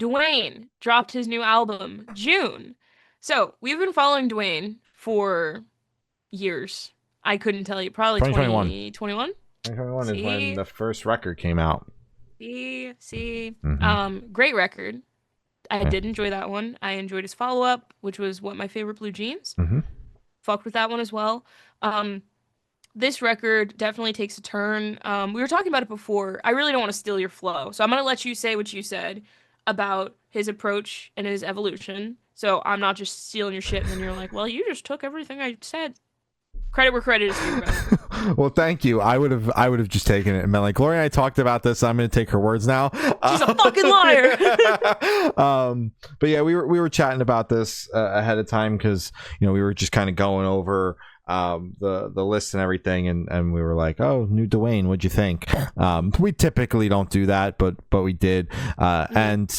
Dwayne dropped his new album June. So we've been following Dwayne for years. I couldn't tell you, probably 2021. 2021. 2021 is when See, the first record came out. see. Mm-hmm. Great record. I Yeah. did enjoy that one. I enjoyed his follow up, which was what my favorite blue jeans. Mm-hmm. Fucked with that one as well. Um, this record definitely takes a turn. We were talking about it before. I really don't want to steal your flow, so I'm gonna let you say what you said about his approach and his evolution. So I'm not just stealing your shit, and then you're like, "Well, you just took everything I said." Credit where credit is due, brother. Well, thank you. I would have just taken it and been like, Gloria and I talked about this. I'm going to take her words now. She's a fucking liar. But yeah, we were chatting about this ahead of time because we were just kind of going over the list and everything, and we were like, oh, new Dwayne, what'd you think? We typically don't do that, but we did. And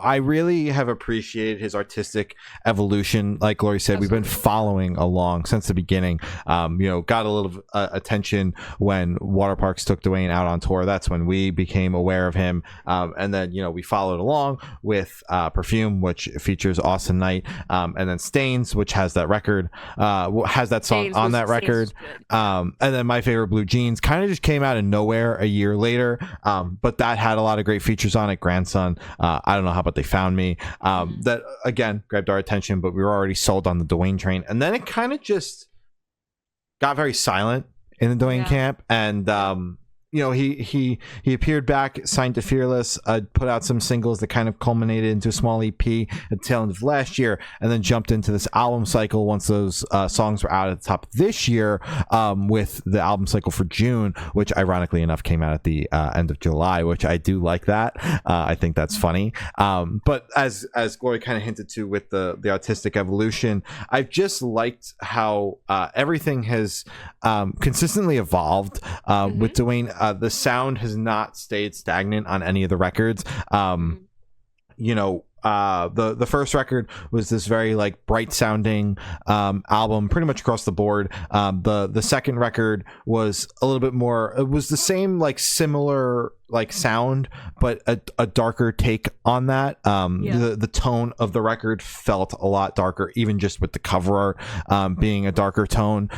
I really have appreciated his artistic evolution. Like Glory said, we've been following along since the beginning. Got a little attention when Waterparks took Dwayne out on tour. That's when we became aware of him. And then we followed along with Perfume, which features Austin Knight, and then Stains, which has that record, has that song on that record. And then my favorite Blue Jeans kind of just came out of nowhere a year later, but that had a lot of great features on it. Grandson, I don't know how about They Found Me, that again grabbed our attention, but we were already sold on the Dwayne train. And then it kind of just got very silent in the Dwayne camp, and he appeared back, signed to Fearless, put out some singles that kind of culminated into a small EP at the tail end of last year, and then jumped into this album cycle once those songs were out at the top of this year, with the album cycle for June, which ironically enough came out at the end of July, which I do like that. I think that's funny. But as Glory kind of hinted to with the artistic evolution, I've just liked how everything has consistently evolved with Dwayne. The sound has not stayed stagnant on any of the records. The first record was this very like bright sounding album pretty much across the board. The second record was a little bit more, it was the same like similar like sound, but a darker take on that. The tone of the record felt a lot darker, even just with the cover art being a darker tone,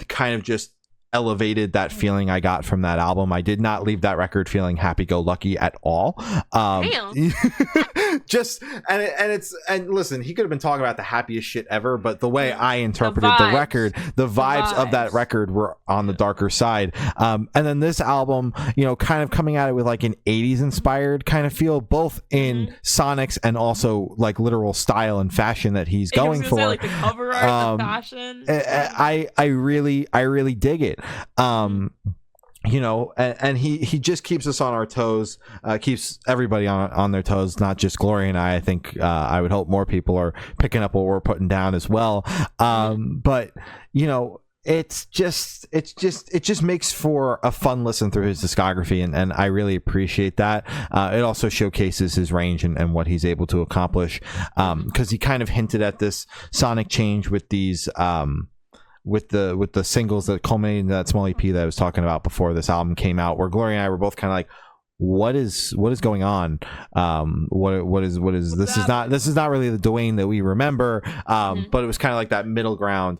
kind of just elevated that feeling I got from that album. I did not leave that record feeling happy-go-lucky at all. Just and listen, he could have been talking about the happiest shit ever, but the way I interpreted the record, the vibes of that record were on the darker side. And then this album, kind of coming at it with like an 80s inspired kind of feel, both in sonics and also like literal style and fashion that he's going for. Like the cover art, the fashion. I really dig it. And he just keeps us on our toes, keeps everybody on their toes, not just Glory and I think I would hope more people are picking up what we're putting down as well. But it just makes for a fun listen through his discography, and I really appreciate that. It also showcases his range and what he's able to accomplish, because he kind of hinted at this sonic change with these with the singles that culminated in that small EP that I was talking about before this album came out, where Gloria and I were both kind of like, what is going on? What is this is not really the Dwayne that we remember, but it was kind of like that middle ground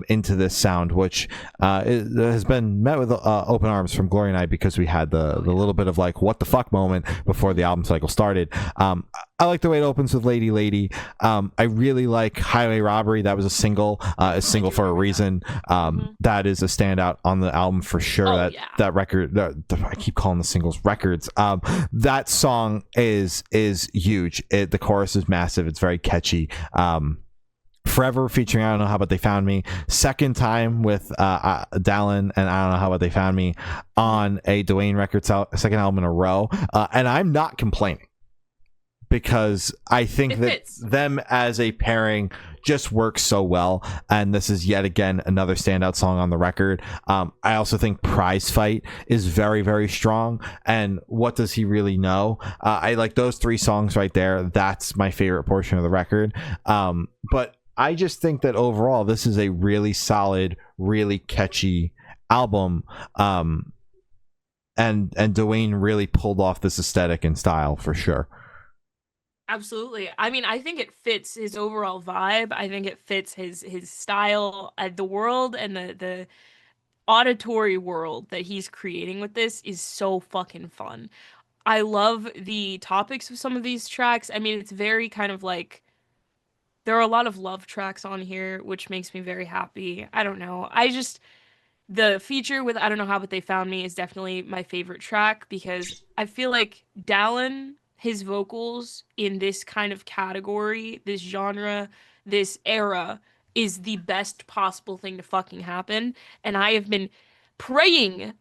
into this sound, which it has been met with open arms from Gloria and I, because we had the little bit of like what the fuck moment before the album cycle started. I like the way it opens with Lady Lady. I really like Highway Robbery. That was a single for a reason. That is a standout on the album for sure. That record, I keep calling the singles records. That song is huge. The chorus is massive. It's very catchy. Forever featuring I Don't Know How But They Found Me, second time with Dallin and I Don't Know How But They Found Me on a Dwayne record, second album in a row, and I'm not complaining, because I think that them as a pairing just works so well, and this is yet again another standout song on the record. I also think Prize Fight is very, very strong, and What Does He Really Know? I like those three songs right there. That's my favorite portion of the record. But I just think that overall this is a really solid, really catchy album, and Dwayne really pulled off this aesthetic and style for sure. Absolutely. I mean, I think it fits his overall vibe. I think it fits his style. The world and the auditory world that he's creating with this is so fucking fun. I love the topics of some of these tracks. I mean, it's very kind of like there are a lot of love tracks on here, which makes me very happy. I don't know. I just the feature with I don't know how but they found me is definitely my favorite track because I feel like Dallin, his vocals in this kind of category, this genre, this era is the best possible thing to fucking happen. And I have been praying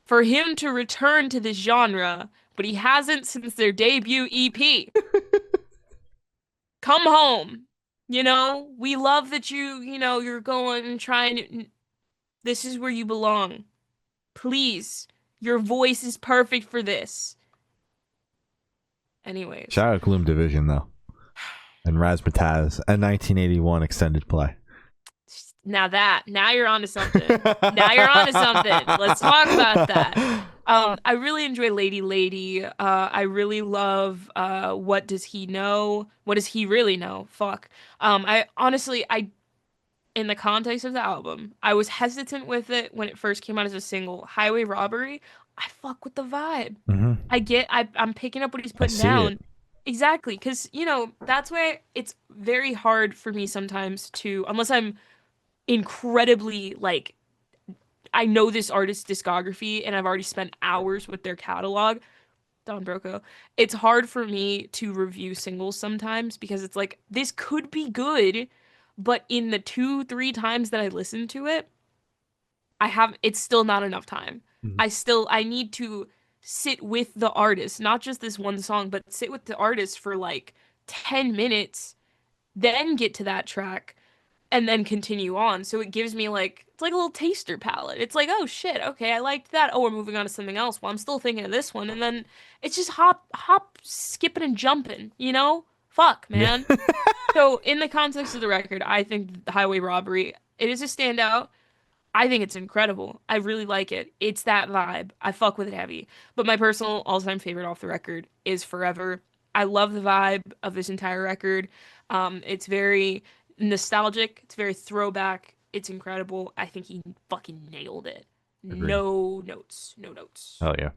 for him to return to this genre, but he hasn't since their debut EP. Come home. We love that you're going and trying to. This is where you belong. Please, your voice is perfect for this. Anyways, Shout out Gloom Division though, and Razzmatazz, a 1981 extended play. now you're onto something. Now you're onto something. Let's talk about that. I really enjoy Lady Lady. I really love What Does He Know? What does he really know? Fuck. I honestly, in the context of the album, I was hesitant with it when it first came out as a single. Highway Robbery, I fuck with the vibe. Mm-hmm. I'm picking up what he's I putting see it. down. Exactly, because, that's why it's very hard for me sometimes to, unless I'm incredibly, like, I know this artist's discography and I've already spent hours with their catalog, Don Broco, it's hard for me to review singles sometimes because it's like, this could be good, but in the two, three times that I listen to it, it's still not enough time. Mhm. I need to sit with the artist, not just this one song, but sit with the artist for like 10 minutes, then get to that track and then continue on. So it gives me like it's like a little taster palette. It's like, oh shit, okay, I liked that. Oh, we're moving on to something else. Well, I'm still thinking of this one, and then it's just hop, skipping and jumping. Fuck, Yeah. man. So in the context of the record, I think Highway Robbery, it is a standout. I think it's incredible. I really like it. It's that vibe. I fuck with it heavy. But my personal all-time favorite off the record is Forever. I love the vibe of this entire record. It's very nostalgic. It's very throwback. It's incredible. I think he fucking nailed it. Agreed. No notes. No notes. Hell yeah.